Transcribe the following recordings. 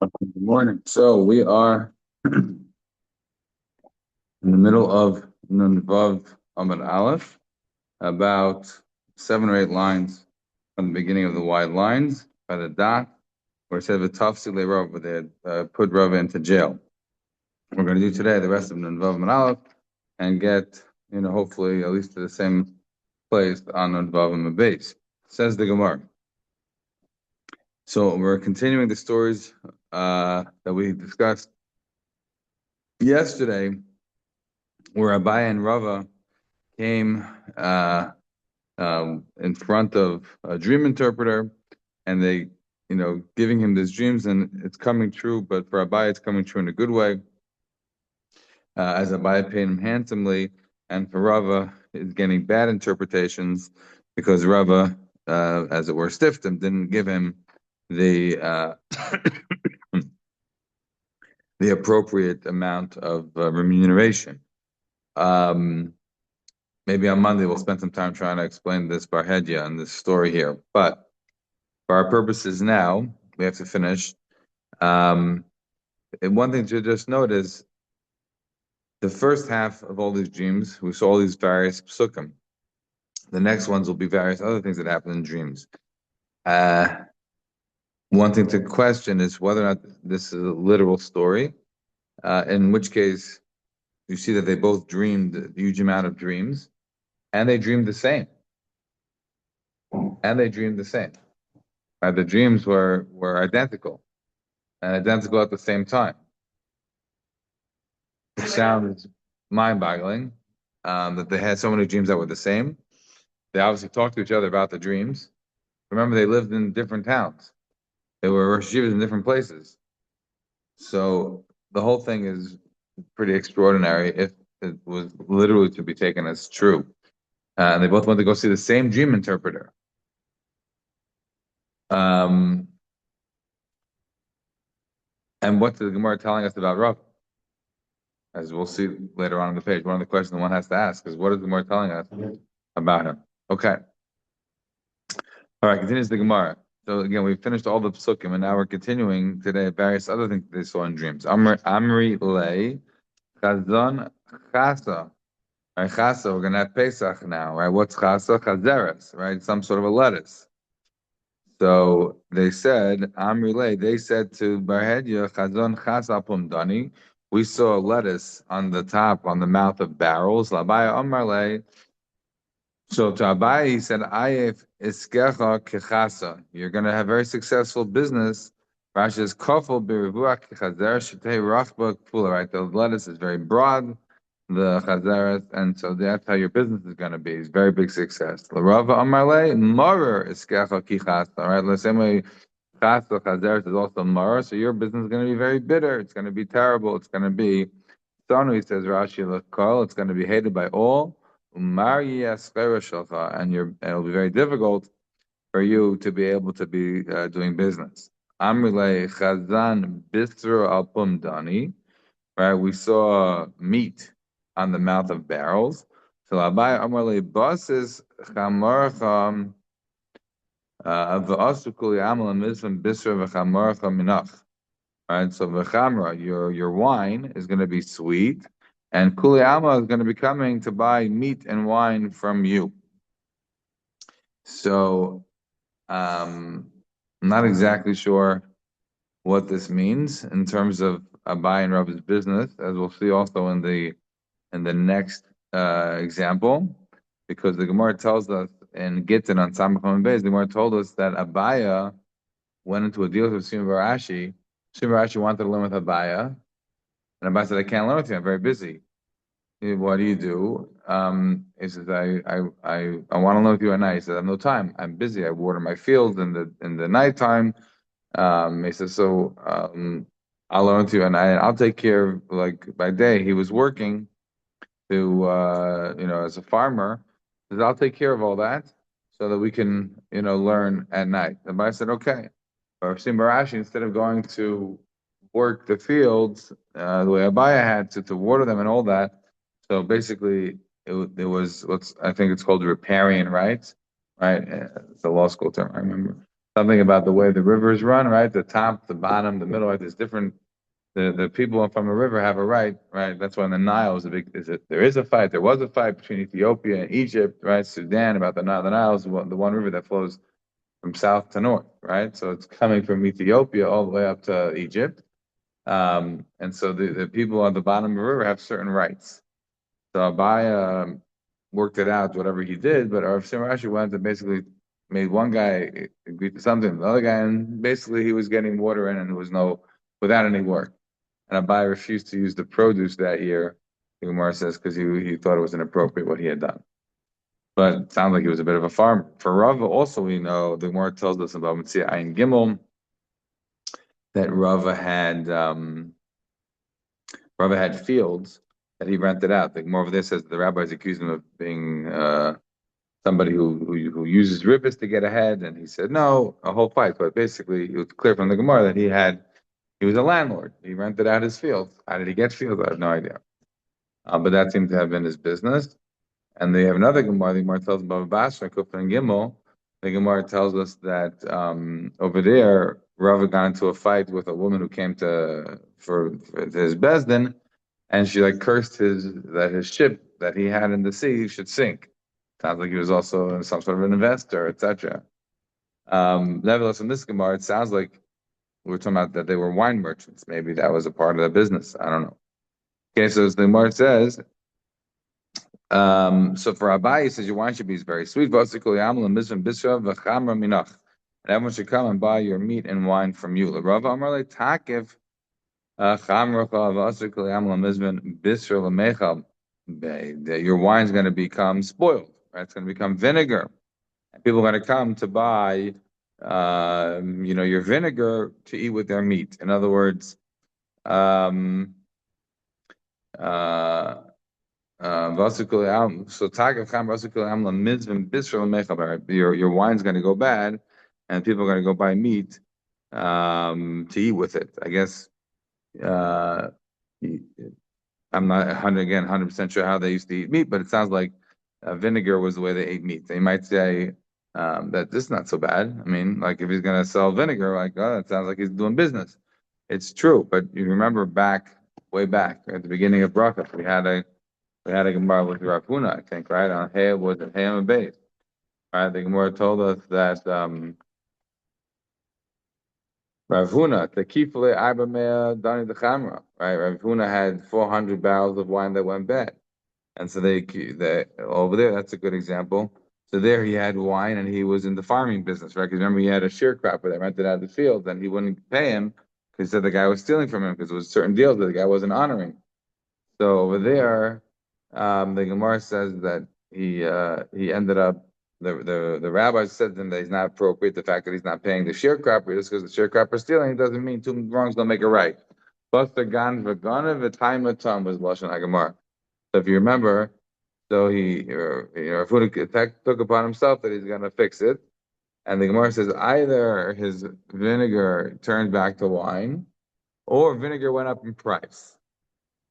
Good morning. So we are in the middle of Nunvav Amud Aleph, about 7 or 8 lines from the beginning of the wide lines by the dot, where it said V'tafsi le'Rav, where they had put Rav into jail. We're going to do today the rest of Nunvav Amud Aleph and get, hopefully at least to the same place on Nunvav Amud Beis. Says the Gemara. So we're continuing the stories that we discussed yesterday, where Abaye and Rava came in front of a dream interpreter, and they, giving him these dreams, and it's coming true. But for Abaye, it's coming true in a good way, as Abaye paid him handsomely, and for Rava, is getting bad interpretations because Rava, as it were, stiffed him, didn't give him the the appropriate amount of remuneration. Maybe on Monday we'll spend some time trying to explain this Barhedya and this story here. But for our purposes now, we have to finish. And one thing to just note is the first half of all these dreams, we saw all these various psukim. The next ones will be various other things that happen in dreams. One thing to question is whether or not this is a literal story, in which case you see that they both dreamed a huge amount of dreams, and they dreamed the same. And they dreamed the same. The dreams were identical, and identical at the same time. It sounds mind-boggling that they had so many dreams that were the same. They obviously talked to each other about the dreams. Remember, they lived in different towns. They were Rosh Yeshivas in different places. So the whole thing is pretty extraordinary if it was literally to be taken as true. And they both went to go see the same dream interpreter. And what's the Gemara telling us about Rav? As we'll see later on in the page, one of the questions one has to ask is, what is the Gemara telling us about him? Okay. All right, continues the Gemara. So again, we finished all the psukim, and now we're continuing today various other things they saw in dreams. Amri lei chazon chasa. Right, chasa, we're going to have Pesach now, right? What's chasa? Chazeres, right? Some sort of a lettuce. So they said, Amri, they said to Barhedya, Chazon chasa pumdani. We saw lettuce on the top, on the mouth of barrels. Labaya Amarle. So to Abaye, he said, Ayef iskecha kechasa. You're going to have very successful business. Rashi says, Kofel birivuach kechazer shetei rachba kfula. Right, the lettuce is very broad, the chazeres, and so that's how your business is going to be. It's very big success. L'Rava Amarle, Marer iskecha kichasa. Right, the same way chasa chazeres is also marer. So your business is going to be very bitter. It's going to be terrible. It's going to be sonu. He says Rashi l'kol. It's going to be hated by all. And it'll be very difficult for you to be able to be doing business. Amrile chazan bistro al pumdani. Right, we saw meat on the mouth of barrels. So Abai Amrile basis chamarcha v'asukuli amal mizvim bistro v'chamarcha minach. Right, so v'chamra, your wine is going to be sweet. And Kuli Alma is going to be coming to buy meat and wine from you. So, I'm not exactly sure what this means in terms of Abai and Rab's business, as we'll see also in the next example, because the Gemara tells us in Gittin on Samach Beis, the Gemara told us that Abaya went into a deal with Shimon Bar Ashi. Shimon Bar Ashi wanted to learn with Abaya. And Abbas said, I can't learn with you. I'm very busy. What do you do? He says, I want to learn with you at night. He says, I have no time. I'm busy. I water my fields in the nighttime. He says, so I'll learn with you at night. I'll take care of, like, by day. He was working to as a farmer. He says, I'll take care of all that so that we can learn at night. And I said, okay. Or Sim Barashi, instead of going to work the fields the way Abaya had to water them and all that. So basically, it was I think it's called riparian rights, right? It's a law school term, I remember. something about the way the rivers run, right? The top, the bottom, the middle, right? There's different. The people from a river have a right, right? That's why in the Nile is a big. Is it? There is a fight. There was a fight between Ethiopia and Egypt, right? Sudan about the Nile. The Nile is the one river that flows from south to north, right? So it's coming from Ethiopia all the way up to Egypt. And so the people on the bottom of the river have certain rights. So Abai worked it out, whatever he did, but Rav Shimon Rashi went and basically made one guy agree to something, the other guy, and basically he was getting water in and there was no, without any work. And Abai refused to use the produce that year, the Gemara says, because he thought it was inappropriate what he had done. But it sounds like he was a bit of a farmer. For Rav, also, we know the Gemara tells us about Mitzvah Ayin Gimel that Rava had fields that he rented out. The more of this says the rabbis accused him of being somebody who uses ribbis to get ahead, and he said no, a whole fight. But basically, it was clear from the Gemara that he was a landlord. He rented out his fields. How did he get fields? I have no idea. But that seemed to have been his business. And they have another Gemara. The Gemara tells about Basra, Kufra, and Gimel. The Gemara tells us that over there, Rava got into a fight with a woman who came for his bezdin, and she like cursed his ship that he had in the sea should sink. Sounds like he was also some sort of an investor, etc. Nevertheless, in this Gemara, it sounds like we were talking about that they were wine merchants. Maybe that was a part of the business. I don't know. Okay, so as the Gemara says, so for Abai, he says your wine should be very sweet. And everyone should come and buy your meat and wine from you. Rav Amar le Takiv your wine's going to become spoiled, right? It's going to become vinegar. And people are going to come to buy, your vinegar to eat with their meat. In other words, so your wine's going to go bad, and people are going to go buy meat to eat with it. I guess I'm not 100% sure how they used to eat meat, but it sounds like vinegar was the way they ate meat. They might say that this is not so bad. I mean, like if he's going to sell vinegar, like oh, that sounds like he's doing business. It's true, but you remember way back at the beginning of Brachot, we had a Gemara with Rav Huna, I think, right? On Hey, was it Hayam and Beis? Right? The Gemara told us that Rav Huna, Tekifle Arbamea Dani the Chamra, right? Rav Huna had 400 barrels of wine that went bad. And so they over there, that's a good example. So there he had wine and he was in the farming business, right? Because remember, he had a sharecropper that rented out the field and he wouldn't pay him because he said the guy was stealing from him because there was certain deals that the guy wasn't honoring. So over there, the Gemara says that he ended up the rabbi said to him that he's not appropriate. The fact that he's not paying the sharecropper just because the sharecropper is stealing doesn't mean two wrongs don't make a right. Buster gan v'gana v'taima tam was lashon hagemara. So if you remember, so he Rav took upon himself that he's going to fix it, and the Gemara says either his vinegar turned back to wine, or vinegar went up in price.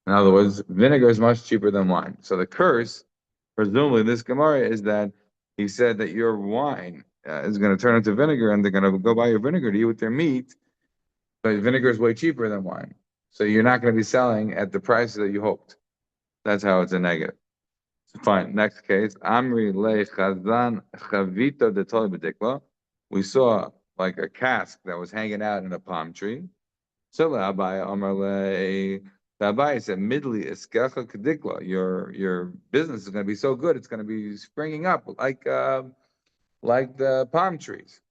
In other words, vinegar is much cheaper than wine. So the curse, presumably, this Gemara is that he said that your wine is going to turn into vinegar, and they're going to go buy your vinegar to eat with their meat, but vinegar is way cheaper than wine. So you're not going to be selling at the price that you hoped. That's how it's a negative. So fine. Next case. Amri le chazan chavita de toli. We saw like a cask that was hanging out in a palm tree. So Abai Amar le. Abai said, "Midli eskecha kedikla. Your business is going to be so good, it's going to be springing up like the palm trees."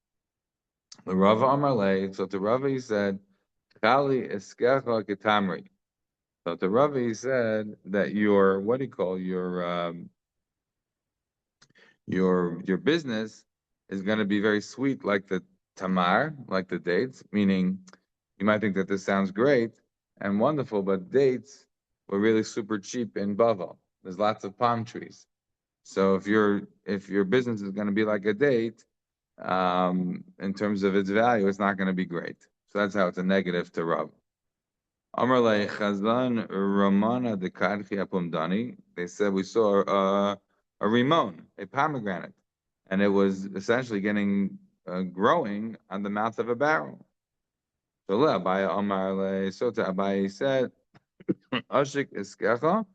The Rava Amar le. So to Rava he said, "Chali eskecha ketamri." So to Rava he said that your business is going to be very sweet like the tamar, like the dates, meaning you might think that this sounds great and wonderful, but dates were really super cheap in Bavel. There's lots of palm trees. So if your business is going to be like a date, in terms of its value, it's not going to be great. So that's how it's a negative to Rav. Amar le Chazan Ramana de Kadchi Apumdani. They said we saw a rimon, a pomegranate, and it was essentially getting growing on the mouth of a barrel. So to Abaye he said, Ashik iskecha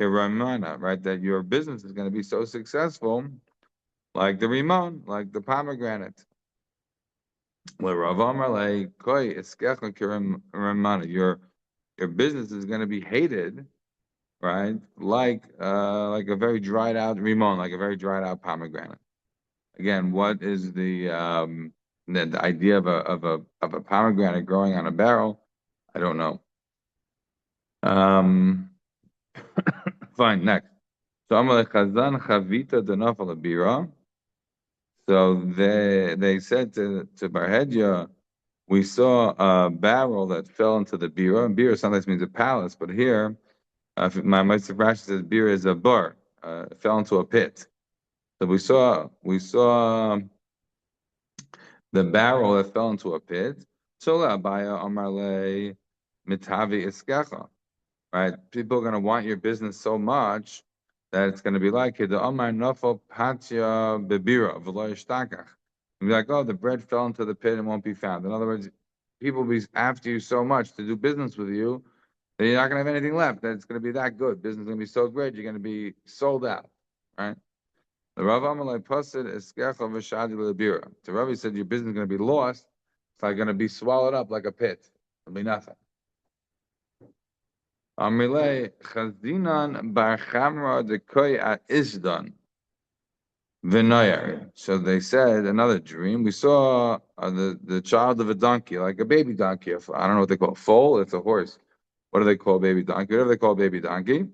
keramana, right? That your business is going to be so successful, like the rimon, like the pomegranate. Where Rav Amarle koi iskecha keramana, your business is going to be hated, right? Like a very dried out rimon, like a very dried out pomegranate. Again, what is the idea of a pomegranate growing on a barrel? I don't know. Um, fine. Next, so Amalek Chazan Chavita Denafal Bira. So they said to Barhedya, we saw a barrel that fell into the bira. And bira sometimes means a palace, but here, my Meister Rashi says bira is a bar. It fell into a pit. So we saw the barrel that fell into a pit. Sola Abaya Amarle Mitavi Iskecha. Right? People are going to want your business so much that it's going to be like the Amar Nafal Patya Bebira V'lo Yishtakach. Be like, oh, the bread fell into the pit and won't be found. In other words, people will be after you so much to do business with you that you're not going to have anything left. That it's going to be that good. Business is going to be so great, you're going to be sold out. Right? The Rav Amalai Pasid Eskecha V'Shadi Lebira. The Rav said your business is going to be lost. It's like going to be swallowed up like a pit. It'll be nothing. Amile Chazinan Bar Chamra de Koy at Isdan Vinoyer. So they said another dream. We saw the child of a donkey, like a baby donkey. I don't know what they call it. Foal. It's a horse. What do they call baby donkey? Whatever they call baby donkey.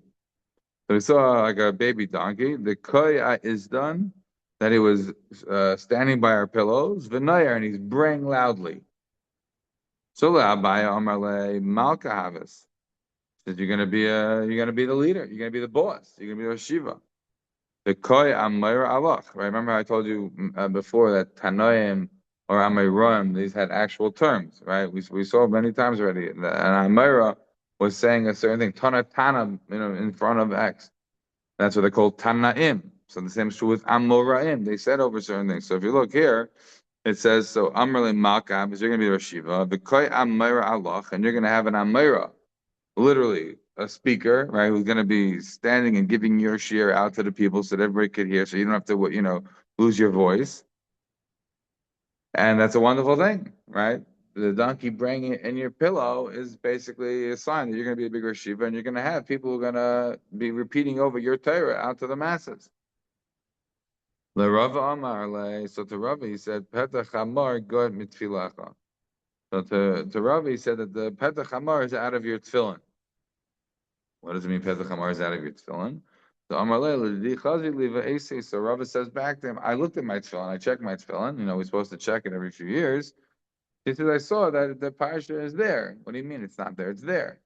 So we saw like a baby donkey. The Koy at Isdan, that he was standing by our pillows. Vinoyer, and he's braying loudly. So the Abaya Amarle Malka Havis. Said you're gonna be the leader, you're gonna be the boss, you're gonna be the Shiva. The Koi Amir Allah. Right? Remember I told you before that Tanoim or Amiram, these had actual terms, right? We saw many times already. And Amira was saying a certain thing, Tana Tana, in front of X. That's what they call Tanaim. So the same is true with Amoraim. They said over certain things. So if you look here, it says so Amrle Malkam is you're gonna be Rosh Shiva, the Koi Amira Allah, and you're gonna have an Amira, literally a speaker, right, who's going to be standing and giving your share out to the people so that everybody could hear, so you don't have to, lose your voice. And that's a wonderful thing, right? The donkey bringing it in your pillow is basically a sign that you're going to be a bigger shiva, and you're going to have people who are going to be repeating over your Torah out to the masses. Le Rava Amar le, so to Rava he said, Petach Hamar God mitfilacha. So to Rava he said that the Petach Hamar is out of your tefillin. What does it mean? Pesach Hamar is out of your tefillin. So Rava says back to him, I looked at my tefillin, I checked my tefillin. We're supposed to check it every few years. He says, I saw that the parsha is there. What do you mean it's not there? It's there.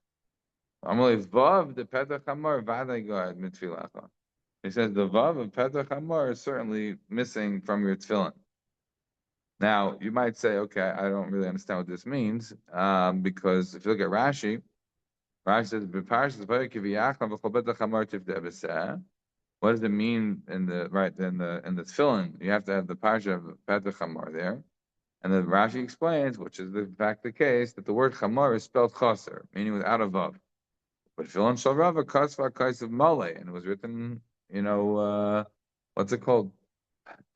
Vav the Pesach Hamar vaday gad mitfilacha. He says the vav of Pesach Hamar is certainly missing from your tefillin. Now you might say, okay, I don't really understand what this means, because if you look at Rashi. Rashi says, what does it mean in the in the tefillin? You have to have the parsha of Petach Chamar there, and then Rashi explains, which is in fact the case, that the word Chamar is spelled chaser, meaning without a vav. But tefillin shel Rava kasva kais of male, and it was written, what's it called?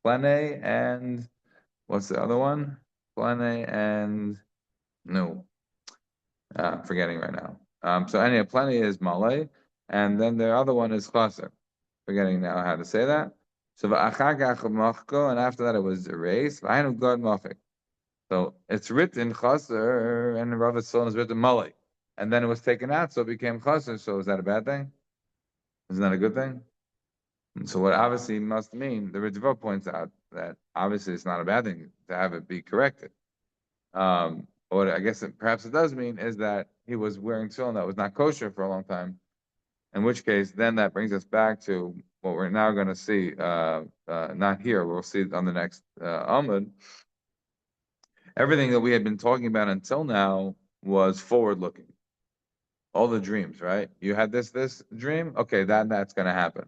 Plane and what's the other one? Plane and no. Forgetting right now. So anyway, plenty is malay, and then the other one is chaser. Forgetting now how to say that. So and after that it was erased. So it's written chaser, and Rav Son is written malay, and then it was taken out, so it became chaser. So is that a bad thing? Isn't that a good thing? And so what obviously must mean, the Ritva points out that obviously it's not a bad thing to have it be corrected. What I guess perhaps it does mean is that he was wearing tefillin that was not kosher for a long time. In which case, then that brings us back to what we're now going to see. Not here. We'll see it on the next Amud. Everything that we had been talking about until now was forward-looking. All the dreams, right? You had this dream. Okay, that's going to happen.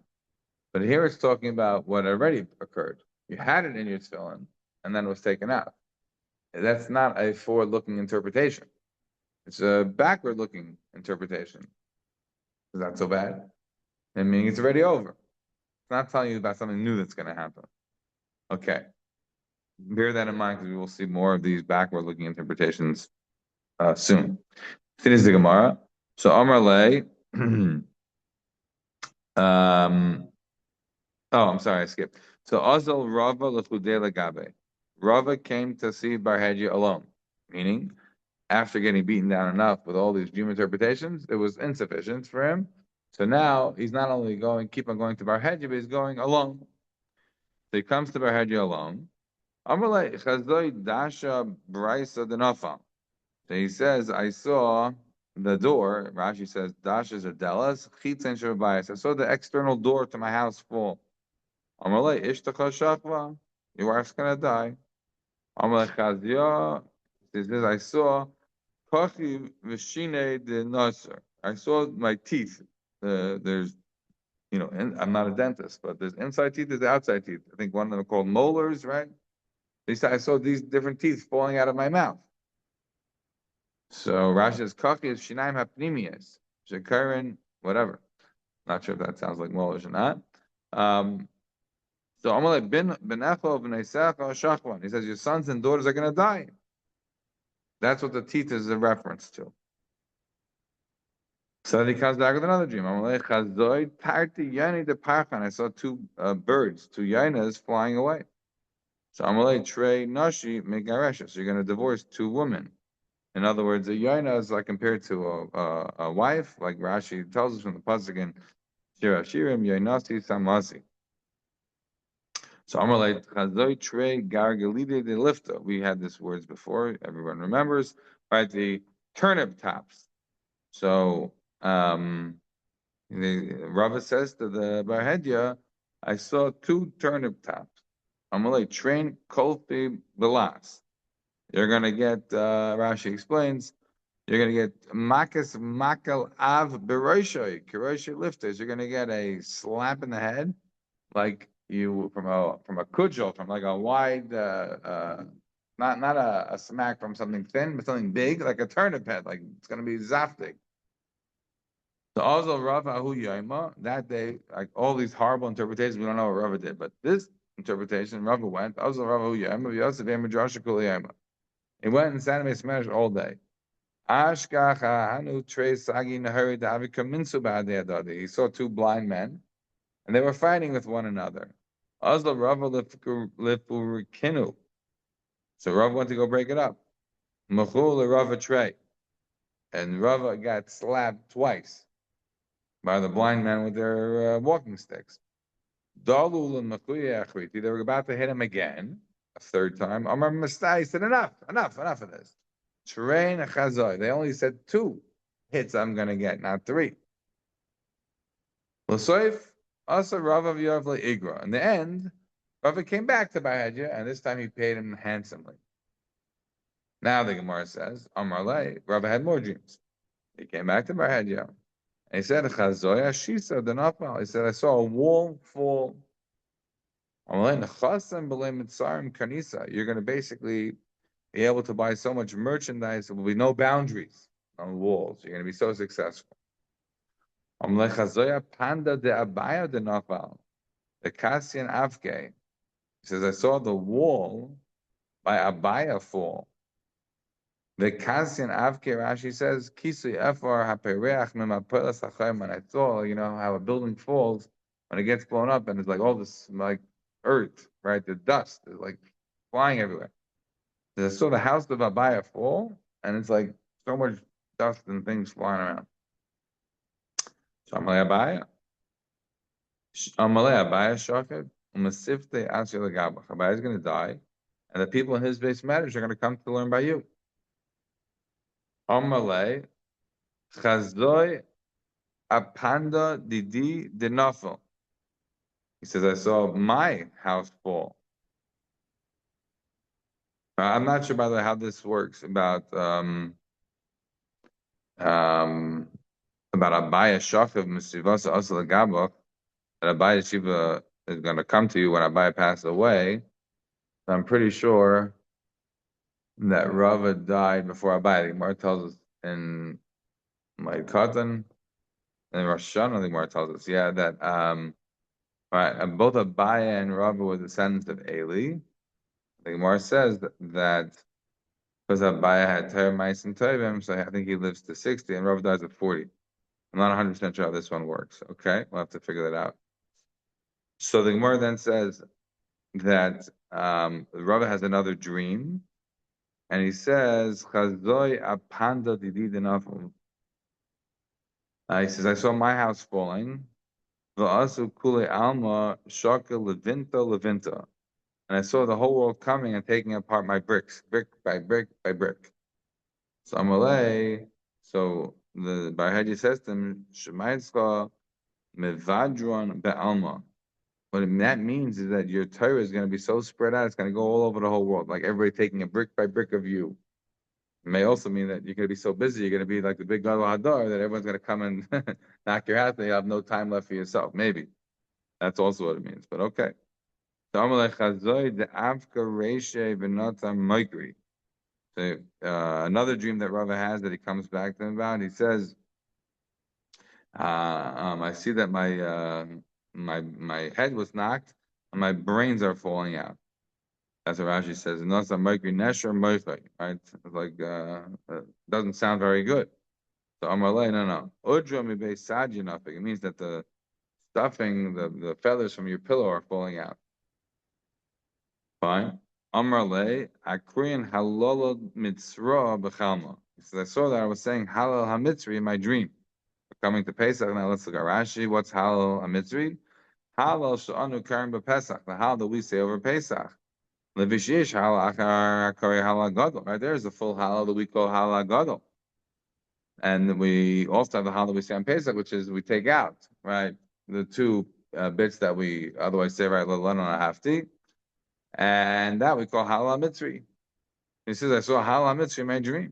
But here it's talking about what already occurred. You had it in your tefillin. and then it was taken out. That's not a forward-looking interpretation. It's a backward-looking interpretation. Is that so bad? I mean, it's already over. It's not telling you about something new that's going to happen. Okay. Bear that in mind because we will see more of these backward-looking interpretations soon. Finish the Gemara. So Amar Le. Oh, I'm sorry, I skipped. So Azal Rava Lechudei Lagabe. Rava came to see Barhedya alone, meaning after getting beaten down enough with all these dream interpretations, it was insufficient for him. So now he's not only keep on going to Barhedya, but he's going alone. So he comes to Barhedya alone. Amalei Chazoi Dasha Braisa Denafa. So he says, I saw the door. Rashi says, Dasha's or Delas, Chitzen Shabayas. I saw the external door to my house fall. Amalei Ishtacha Shachva. Your wife's gonna die. Amalei Chazia. He says, I saw Kochi Vishine de Nasser. I saw my teeth. There's, and I'm not a dentist, but there's inside teeth, there's outside teeth. I think one of them are called molars, right? He said, I saw these different teeth falling out of my mouth. So Rashi says, Kochi is Shinaim Hapnimiyas. Shekarin, whatever. Not sure if that sounds like molars or not. So Amalek bin Echo B'Neisecha Shachwan. He says, your sons and daughters are going to die. That's what the teeth is a reference to. So then he comes back with another dream. I saw two birds, two yainas flying away. So Amalei Trey Nashi Megaresha. So you're going to divorce two women. In other words, a yaina is like compared to a wife, like Rashi tells us from the pasuk in Shira Shirim Yainasi Samasi. So Amalei Chazoi Trey Gargalide de Lifta. We had these words before. Everyone remembers, right? The turnip tops. So Rava says to the Barhedya, I saw two turnip tops. Amalei train kolfi belas. You're gonna get Rashi explains. You're gonna get makas makal av beroishoy kiroshoy lifters. You're gonna get a slap in the head, like you from a kudjol, from like a wide, not a smack from something thin, but something big, like a turnip head. Like it's gonna be zaftig. So also Rava Ahu Yaima, that day, like all these horrible interpretations, we don't know what Rava did, but this interpretation, Rava went, also Rava Ahu Yaima, Yosef Yema Joshua Kul Yaima. He went and sat in Smash all day. Ashkacha Hanu Trey Sagi Nahari Davika Minsu Ba'adeh. He saw two blind men, and they were fighting with one another. Azla Rava Lifurikinu. So Rava went to go break it up. Machul Rava Trey. And Rava got slapped twice by the blind men with their walking sticks. They were about to hit him again, a third time. Amar Mastai said, enough of this. Train Chazoi. They only said two hits I'm going to get, not three. L'soif, Asa Rava V'Yavle Igra. In the end, Rava came back to Bahadja, and this time he paid him handsomely. Now the Gemara says, Amar Le, Rava had more dreams. He came back to Bahadja. He said, Chazoya Shisa Danafal. He said, I saw a wall fall. You're going to basically be able to buy so much merchandise, there will be no boundaries on walls. You're going to be so successful. Panda de Abaya de Nafal. The Kasian Avke. He says, I saw the wall by Abaya fall. The Kasian Avke, Rashi says, Kisu Efar HaPereach Memapelas HaChaim. And I saw, how a building falls when it gets blown up, and it's like all this, like, earth, right? The dust is like flying everywhere. So I saw the house of Abaya fall, and it's like so much dust and things flying around. So Amalei Abaya Shachid, Umasifte Asya Lagabach. Abaya is going to die, and the people in his base matters are going to come to learn by you. Amalei Chazoi Apanda Didi Dinafel. He says, I saw my house fall. I'm not sure, by the way, how this works about Abaya Shachav Mesivasa Asal Gabach, that Abaya Shiva is going to come to you when Abaya passes away. I'm pretty sure that Rava died before Abai. The Gemara tells us in my Katan and Rosh Hashanah. The Gemara tells us, yeah, that right, both Abai and Rava were descendants of Eli. The Gemara says that because Abai had Torah Ma'is and Tovim, so I think he lives to 60, and Rava dies at 40. I'm not 100% sure how this one works. Okay, we'll have to figure that out. So the Gemara then says that Rava has another dream, and he says, "Chazoi apanda dididinafum." He says, "I saw my house falling. V'asu kule alma shaka levinta levinta." And I saw the whole world coming and taking apart my bricks, brick by brick by brick. So Amalei, so the Bar Hedji says to him, Shemaitzcha mevadron be'alma. What that means is that your Torah is going to be so spread out, it's going to go all over the whole world, like everybody taking a brick by brick of you. It may also mean that you're going to be so busy, you're going to be like the big Gadol Hadar, that everyone's going to come and knock your house, and you have no time left for yourself. Maybe. That's also what it means, but okay. So another dream that Rava has that he comes back to him about, he says, I see that my head was knocked and my brains are falling out. That's what Rashi says. Right? Like doesn't sound very good. So Amalei, no. It means that the stuffing, the feathers from your pillow are falling out. Fine. Amarle, Akriyan Halal Mitzra B'Chalma. He says, I saw that I was saying Halal HaMitzri in my dream. We're coming to Pesach now. Let's look at Rashi. What's Halal HaMitzri? Halal Sha'anu Karim B'Pesach. The Halal that we say over Pesach. Levishish Halal Akar Akari Halal Gadol. Right there is the full Halal that we call Halal Gadol. And we also have the Halal we say on Pesach, which is we take out, right, the two bits that we otherwise say, right, L'Lan on a Hafti. And that we call Halal Mitzri. He says, I saw Halal Mitzri in my dream.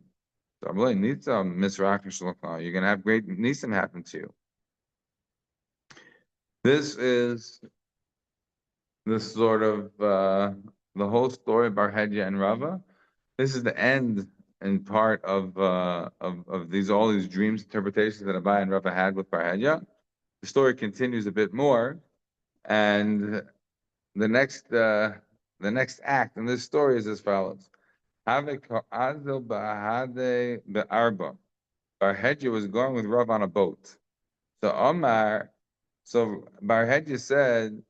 So I'm really neat. You're going to have great nisim happen to you. This is this sort of the whole story of Bar Hedya and Rava. This is the end and part of these all these dreams interpretations that Abai and Rava had with Bar Hedya. The story continues a bit more, and the next act in this story is as follows. Bar Hedya was going with Rav on a boat. So Bar Hedya said,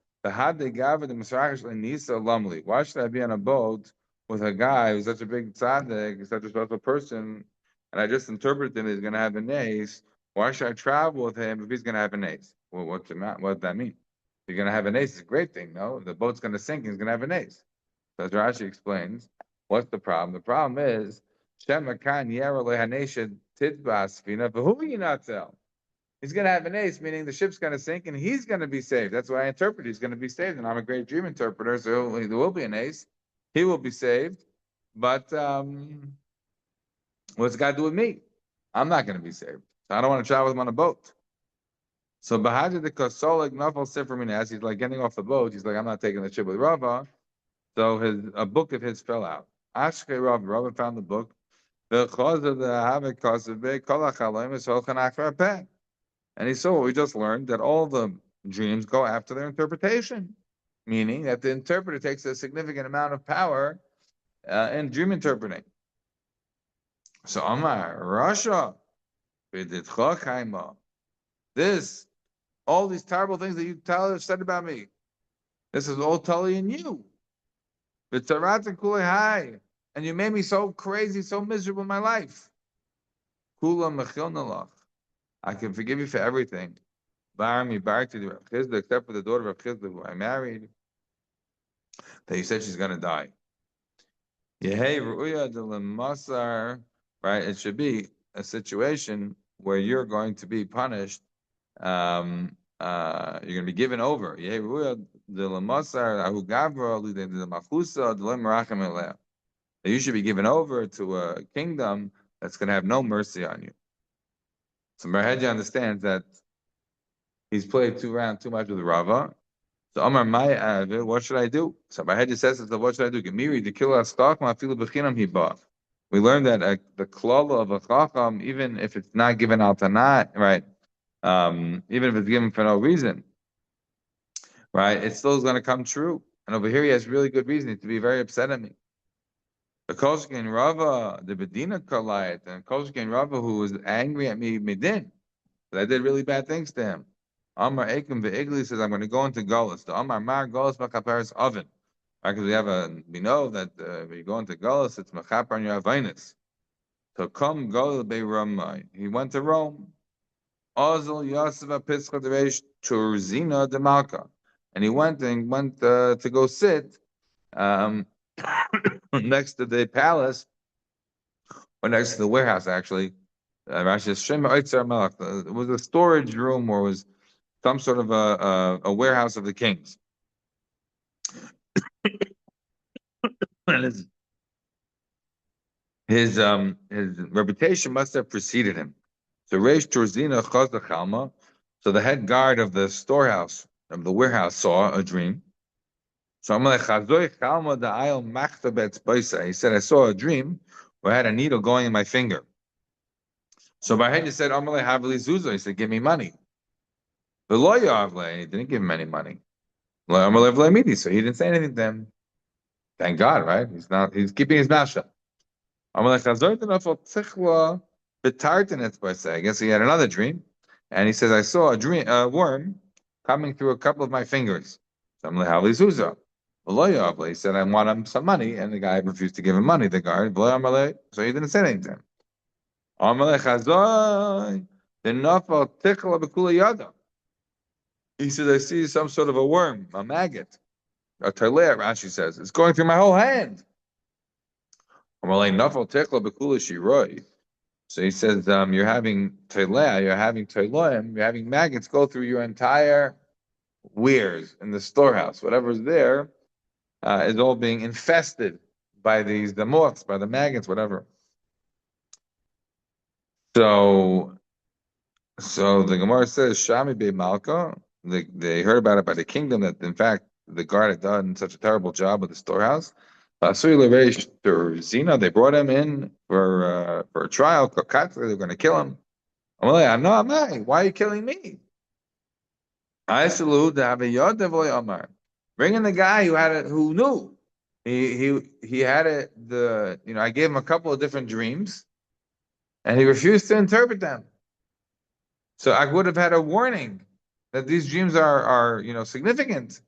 why should I be on a boat with a guy who's such a big tzaddik, such a special person, and I just interpreted him he's going to have an ace? Why should I travel with him if he's going to have an ace? Well, what does that mean? If you're going to have an ace, it's a great thing, no? The boat's going to sink, he's going to have an ace. So as Rashi explains, what's the problem? The problem is, he's going to have an ace, meaning the ship's going to sink and he's going to be saved. That's why I interpret. He's going to be saved, and I'm a great dream interpreter, so there will be an ace. He will be saved, but what's it got to do with me? I'm not going to be saved. So I don't want to travel with him on a boat. So Bahadur the Kosolik Nafal Sifra, as he's like getting off the boat, he's like, I'm not taking the ship with Rava. So a book of his fell out. Ashke Rava found the book. And he saw what we just learned, that all the dreams go after their interpretation, meaning that the interpreter takes a significant amount of power in dream interpreting. So Amar Rasha, all these terrible things that you said about me, this is all totally in you. And you made me so crazy, so miserable in my life. I can forgive you for everything. Except for the daughter of Chizda who I married, that you said she's going to die. Right? It should be a situation where you're going to be punished. You're going to be given over. That you should be given over to a kingdom that's going to have no mercy on you. So Bar Hedya understands that he's played too much with Rava, So Omar, what should I do? So my head just says, what should I do? Gemiri, the kill stock, ma filu b'chinam he bought. We learned that the klala of a chacham, even if it's not given al tanat, right? Even if it's given for no reason, right? It still is going to come true. And over here, he has really good reason to be very upset at me. The Koshkin Rava, the Bedina Kalayat, and Koshkin Rava, who was angry at me, Medin, that I did really bad things to him. Amar Ekim Ve'igli says, I'm going to go into Golas. The Amar Mar Golas Machaparis oven. Right, because we know that when you go into Golas, it's Machapar on your Avinus. So come Golas Be Ramai. He went to Rome. Ozil Yosef Pischa Deresh Turzina de Malka. And he went to go sit um, next to the palace, or next to the warehouse, actually. Rashi says, Shema Oitzer Melech. It was a storage room or was some sort of a warehouse of the kings. And his reputation must have preceded him. So Reish Turzina Chaz the Chalma. So the head guard of the storehouse, of the warehouse, saw a dream. So I'm like, he said, I saw a dream where I had a needle going in my finger. So Barhenya said, Amalei Havli Zuzo. He said, give me money. The lawyer Avle, he didn't give him any money. Amalei Vlamidi, so he didn't say anything to him. Thank God, right? He's keeping his mouth shut. Amalei Chazor Denafel Tichla Betartin by say. I guess he had another dream. And he says, I saw a worm coming through a couple of my fingers. So Amalei Havli Zuzo. The lawyer Avle, he said, I want him some money. And the guy refused to give him money, the guard. So he didn't say anything to him. Amalei Chazor Denafel Tichla Bekula Yada. He says, I see some sort of a worm, a maggot, a talea, Rashi says. It's going through my whole hand. So he says, you're having talea, you're having taloim, you're having maggots go through your entire weirs in the storehouse. Whatever's there is all being infested by the moths, by the maggots, whatever. So the Gemara says, Shami be Malka. They heard about it by the kingdom that, in fact, the guard had done such a terrible job with the storehouse. Zina, they brought him in for a trial. They're going to kill him. I'm like, no, I'm not. Why are you killing me? I salute to have a yod Amar. Bring in the guy who knew. He had it. I gave him a couple of different dreams, and he refused to interpret them. So I would have had a warning that these dreams are significant.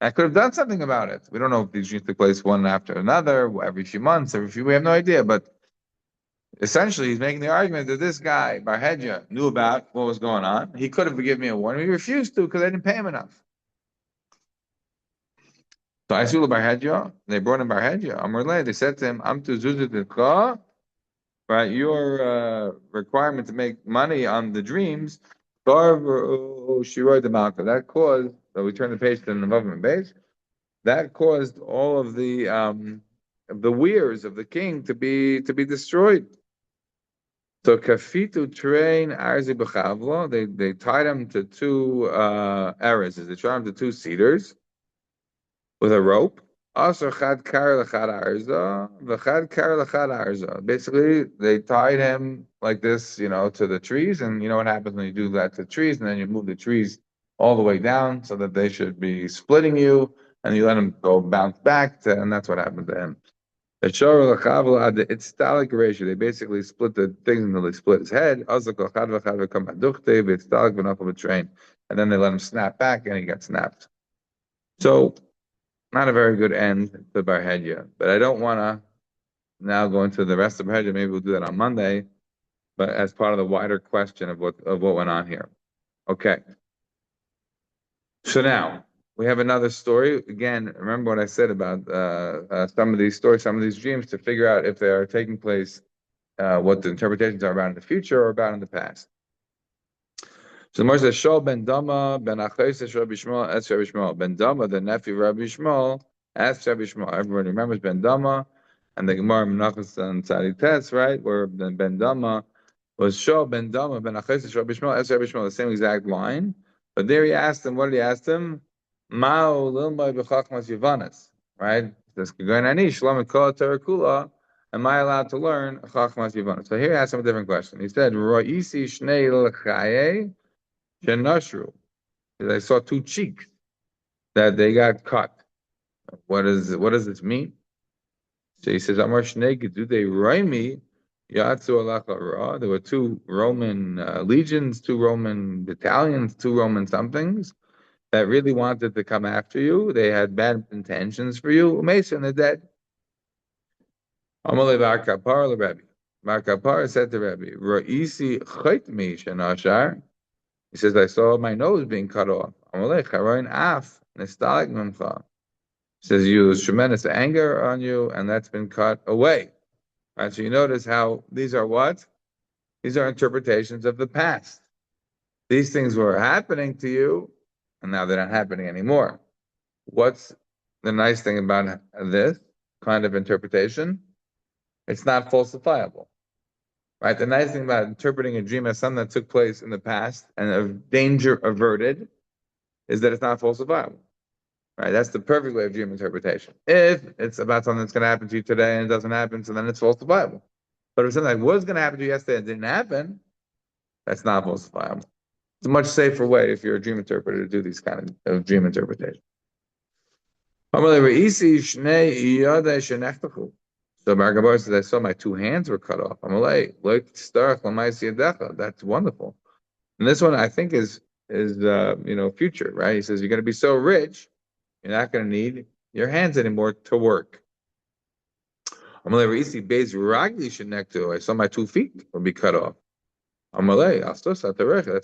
I could have done something about it. We don't know if these dreams took place one after another, every few months, we have no idea. But essentially, he's making the argument that this guy, Barhedja, knew about what was going on. He could have given me a warning. He refused to because I didn't pay him enough. So I saw Barhedja. They brought him Barhedja. Amrle, they said to him, I'm to Zuzut, right? Your requirement to make money on the dreams, that caused, so we turn the page to the Nevuchim page, that caused all of the weirs of the king to be destroyed. So kafitu train arzi b'chavla, they tied him to two erezes, they tied him to two cedars with a rope. Also chad kar lechad arza, v'chad kar lechad arza. Basically, they tied him like this, to the trees, and you know what happens when you do that to trees, and then you move the trees all the way down so that they should be splitting you, and you let them go bounce back, and that's what happened to him. The shor lechavla had the itztalik ratio. They basically split the things until they split his head. Azak lechad v'chad v'kam aduchte v'itztalik v'nachal v'train, and then they let him snap back, and he got snapped. So. Not a very good end to Barhedya, but I don't want to now go into the rest of Barhedya. Maybe we'll do that on Monday, but as part of the wider question of what went on here. Okay. So now we have another story. Again, remember what I said about some of these stories, some of these dreams, to figure out if they are taking place, what the interpretations are about in the future or about in the past. So the Gemara says, Shol ben Dama ben Achaises Rabbi Shmuel asked Rabbi Shmuel. Ben Dama, the nephew of Rabbi Shmuel, asked Rabbi Shmuel. Everybody remembers Ben Dama, and the Gemara Menachos and Tzadi Tes, right, where Ben Dama was Shol ben Dama ben Achaises Rabbi Shmuel asked Rabbi Shmuel the same exact line, but there he asked him. What did he ask him? Mao lilmay b'chachmas yivanas, right? This Gaganani Shlomo Kol Terakula. Am I allowed to learn chachmas yivanas? So here he asks him a different question. He said, "Roisi shnei l'chaye shenashru." I saw two cheeks that they got cut. What does this mean? So he says, "Amar shnei gedudei Raimi yatzu alacha ra." There were two Roman legions, two Roman battalions, two Roman somethings that really wanted to come after you. They had bad intentions for you. Mason, they're dead. Amalei Bar Kapar Rebbe. Bar Kapar said to Rebbe, "Ra'isi chaytmi shenashar." He says, "I saw my nose being cut off." Amalei Charoin Af Nestalig Mimcha. He says, "You was tremendous anger on you, and that's been cut away." Right. So you notice how these are what? These are interpretations of the past. These things were happening to you, and now they're not happening anymore. What's the nice thing about this kind of interpretation? It's not falsifiable, right? The nice thing about interpreting a dream as something that took place in the past and of danger averted is that it's not falsifiable, right? That's the perfect way of dream interpretation. If it's about something that's going to happen to you today and it doesn't happen, so then it's falsifiable. But if something that was going to happen to you yesterday and didn't happen, that's not falsifiable. It's a much safer way if you're a dream interpreter to do these kind of dream interpretation. So Bargabar says, I saw my two hands were cut off. That's wonderful. And this one I think is future, right? He says you're going to be so rich, you're not going to need your hands anymore to work. I saw my 2 feet will be cut off. That's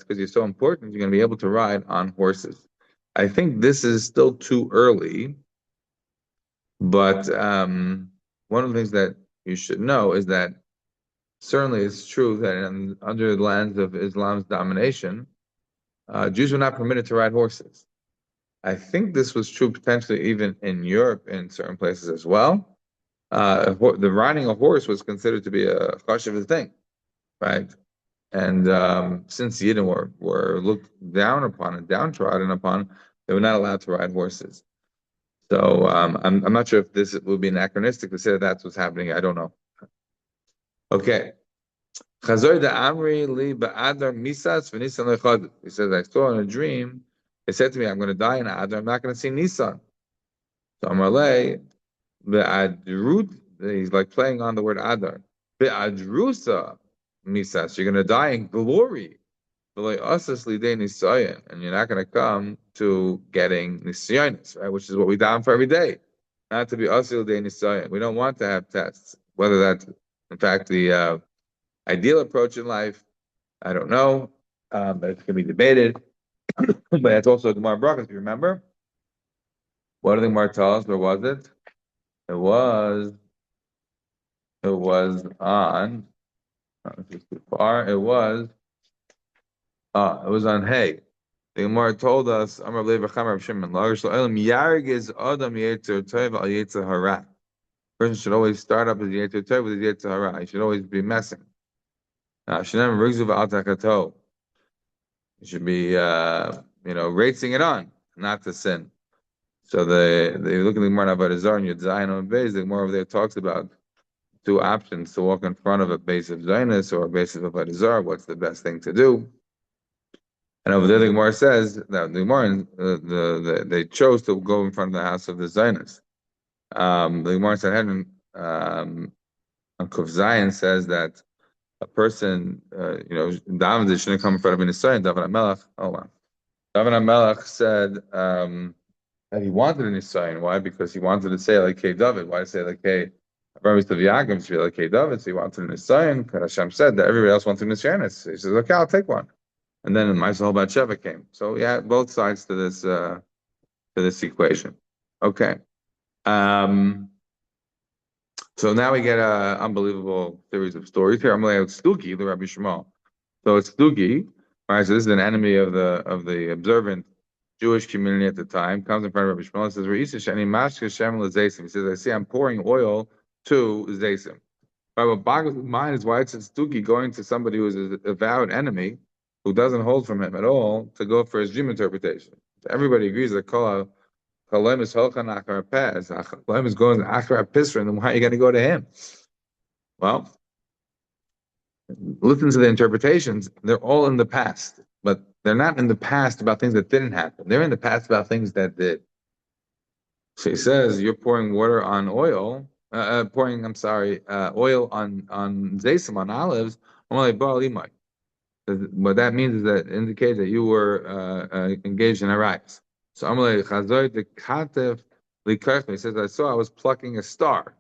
because you're so important. You're going to be able to ride on horses. I think this is still too early. But one of the things that you should know is that certainly it's true that under the lens of Islam's domination, Jews were not permitted to ride horses. I think this was true potentially even in Europe in certain places as well. The riding a horse was considered to be a chashuv thing, right? And since the Yidden were looked down upon and downtrodden upon, they were not allowed to ride horses. So I'm not sure if this would be anachronistic to say that that's what's happening. I don't know. Okay. Chazor da Amri li ba'adar misas v'nisan lechad. He says, I saw in a dream, it said to me, I'm going to die in Adar, I'm not going to see Nisan. So Amarle, be'adrut, he's like playing on the word Adar. Be'adrusa misas, you're going to die in glory. And you're not going to come to getting nisyonis, right? Which is what we down for every day. Not to be asil de nisayon. We don't want to have tests. Whether that's, in fact, the ideal approach in life, I don't know. But it can be debated. But it's also Gemara Brachot, if you remember. What did the Gemara tell us? Where was it? It was on, this is too far. It was on Hay. The Gemara told us, Amar Lev Chamer Shimon, Yarg is Adam Yetzer Tov al Yetzer Hara. Person should always start up his Yetzer Tov with his Yetzer Hara. He should always be messing. Shinem Rigzu Al Takato. He should be, racing it on, not to sin. So they look at the Gemara about Azar and Yud Zayin on base. The Gemara over there talks about two options to walk in front of a base of Zionist or a base of Avodah Zarah. What's the best thing to do? And over there, the Gemara says that the Gemara they chose to go in front of the house of the Zionists. The Gemara said, on Kuf Zion says that a person, David shouldn't come in front of an Israel. David HaMelech, David HaMelech said that he wanted an Israel. Why? Because he wanted to say like Hey David. Why say like Hey Abraham to Yaakov to be like Hey David? So he wanted an Israel. Because Hashem said that everybody else wanted an Israel. He says, okay, I'll take one. And then Maisel Bat-Sheva came. So yeah, both sides to this equation. Okay. So now we get an unbelievable series of stories here. I'm going to Stuki, the Rabbi Shmuel. So it's Stuki, right? So this is an enemy of the observant Jewish community at the time. Comes in front of Rabbi Shmuel and says, he says, I see I'm pouring oil to Zaysim. Right, what boggles his mind is why it's Stuki going to somebody who is an avowed enemy, who doesn't hold from him at all, to go for his dream interpretation. So everybody agrees that Kol Chaloim is holchan achar pes. Chaloim is going achar pisra, and then why are you going to go to him? Well, listen to the interpretations. They're all in the past, but they're not in the past about things that didn't happen. They're in the past about things that did. So he says, you're pouring water on oil, oil on zaysim, on olives. What that means is that it indicates that you were engaged in a rice. So Amalei Chazoy de Katev Likarchme, he says, I was plucking a star.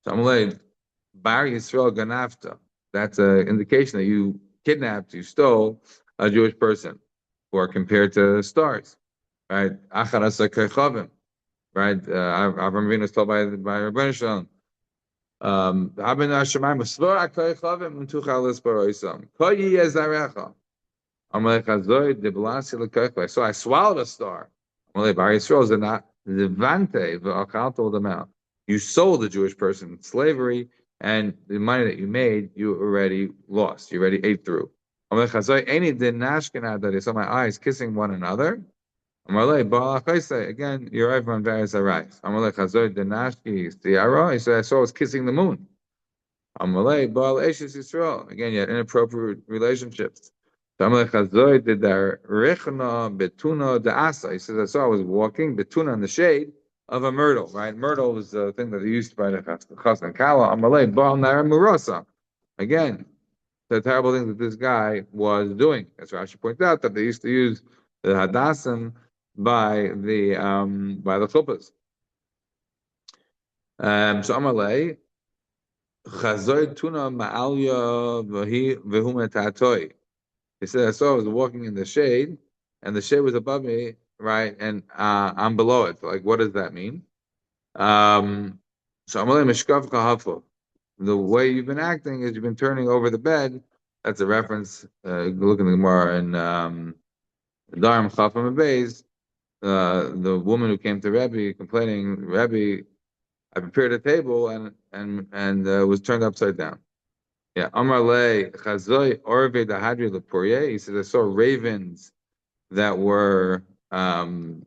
So Amalei Bar Yisrael Ganafta. That's an indication that you kidnapped, you stole a Jewish person, or compared to stars, right? Acharasa Kerchavim, right? Avram Avinu was told by Rabbeinu Shalom. Haben Hashemayim Svor Kerchavim Untuchal Lisparoisam. Koyi Yezarecha. Amalei Chazoy de Blasi Lekerchme. So I swallowed a star. Amalei Bar Yisrael is not Levante V'Achal told them out. You sold a Jewish person in slavery, and the money that you made, you already lost. You already ate through. Any dinashkina that I saw my eyes kissing one another. Again, you're right on various arise. He said, I saw I was kissing the moon. Again, you had inappropriate relationships. He says, I saw I was walking betuna in the shade of a myrtle, right? Myrtle was the thing that they used by the chas and kala. Again, the terrible thing that this guy was doing. That's why I should point out that they used to use the hadassim by the chuppahs. So Amalei chazoy tuna ma'alya v'hu metatoi. He said, I saw I was walking in the shade, and the shade was above me, right, and I'm below it. Like, what does that mean? So Amalei mishkav kahafo. The way you've been acting is you've been turning over the bed. That's a reference. Look in the Gemara in Darim Chafam Beis. The woman who came to Rebbe complaining, Rebbe, I prepared a table and was turned upside down. Yeah, Amar Le Chazoy Orve Dahadri Lepourier. He says I saw ravens that were pecking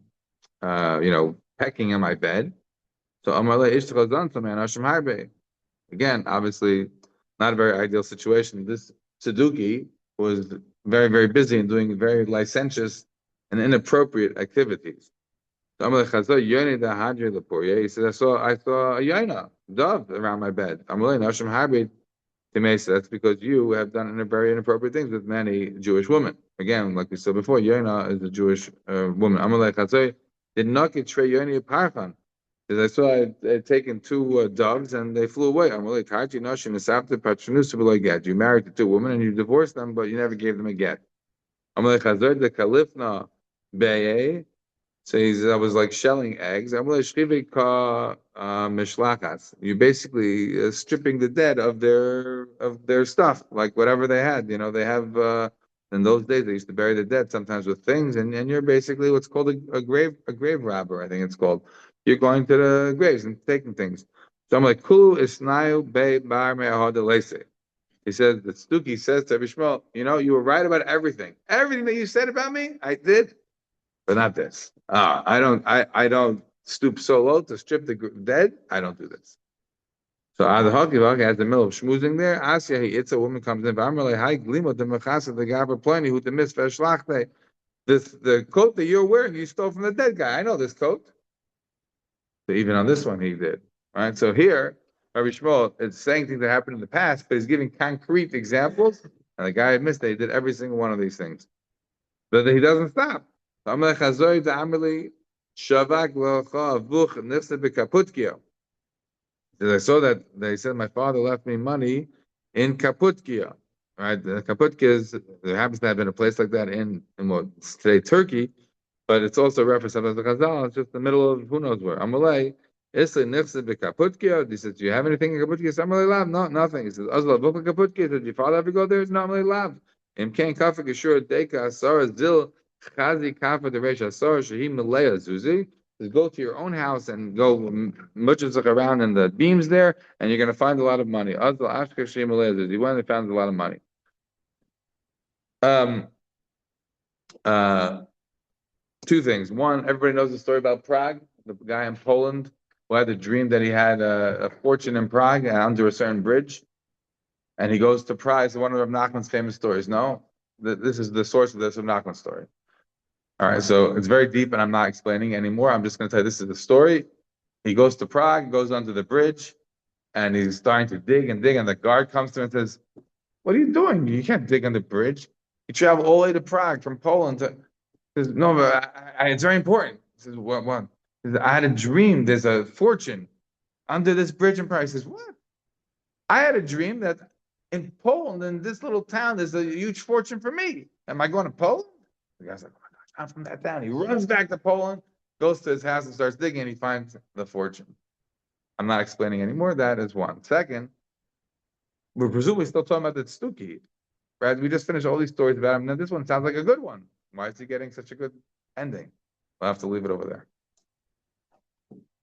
on my bed. So Amar Le Ishtachal Zantam and Hashem Harbe. Again, obviously, not a very ideal situation. This Tzeduki was very, very busy and doing very licentious and inappropriate activities. He says, I saw a yaina, dove around my bed. That's because you have done very inappropriate things with many Jewish women. Again, like we said before, yaina is a Jewish woman. Did not get trey yaina parchan. Because I saw I had taken two doves and they flew away. I'm really tired. You married the two women and you divorced them, but you never gave them a get. I'm like, the kalifna beye. So I was like shelling eggs. I'm like, you basically stripping the dead of their stuff, like whatever they had. You know, they have in those days they used to bury the dead sometimes with things, and you're basically what's called a grave robber, I think it's called. You're going to the graves and taking things. So I'm like, Kulu isnayu be bar me'ahad. He said, the Stuki says to Bishmael, you were right about everything. Everything that you said about me, I did, but not this. I don't stoop so low to strip the dead. I don't do this. So the Hakivak, at the middle of schmoozing there, Asya, it's a woman comes in, the coat that you're wearing, you stole from the dead guy. I know this coat. So even on this one, he did. Right? So here, Rabbi Shmuel is saying things that happened in the past, but he's giving concrete examples. And the guy admits that he did every single one of these things. But he doesn't stop. I saw that they said my father left me money in Kaputkia. Right? The Kaputkia there happens to have been a place like that in what today Turkey, but it's also referenced as the Chazal. It's just the middle of who knows where. Amalei, Isla Nifsa Kaputkia. He says, do you have anything in Kaputkia? Amalei Lav, no, nothing. He says, Azla Boka Kaputkia. Did your father ever go there? No, Amalei Lav. Im Ken Kafik Ashur Deka Asara Zil Chazi Kafa the Resh Asara Shahim Malaya Zuzi. Just go to your own house and go muchazak around in the beams there, and you're going to find a lot of money. Azla Ashka Shahim Malaya Zuzi. He went and found a lot of money. two things. One, everybody knows the story about Prague, the guy in Poland who had the dream that he had a fortune in Prague under a certain bridge, and he goes to Prague. It's one of Rav Nachman's famous stories. No, this is the source of this Rav Nachman story. All right, so it's very deep, and I'm not explaining anymore. I'm just going to tell you this is the story. He goes to Prague, goes under the bridge, and he's starting to dig and dig, and the guard comes to him and says, "What are you doing? You can't dig on the bridge. You travel all the way to Prague from Poland to." He says, "No, but it's very important." He says, "What? What?" He says, "I had a dream. There's a fortune under this bridge in Prague." He says, "What?" "I had a dream that in Poland, in this little town, there's a huge fortune for me. Am I going to Poland?" The guy's like, "Oh my gosh, I'm from that town." He runs back to Poland, goes to his house and starts digging, and he finds the fortune. I'm not explaining anymore. That is one. Second, we're presumably still talking about the Tztuki, right? We just finished all these stories about him. Now this one sounds like a good one. Why is he getting such a good ending? We'll have to leave it over there.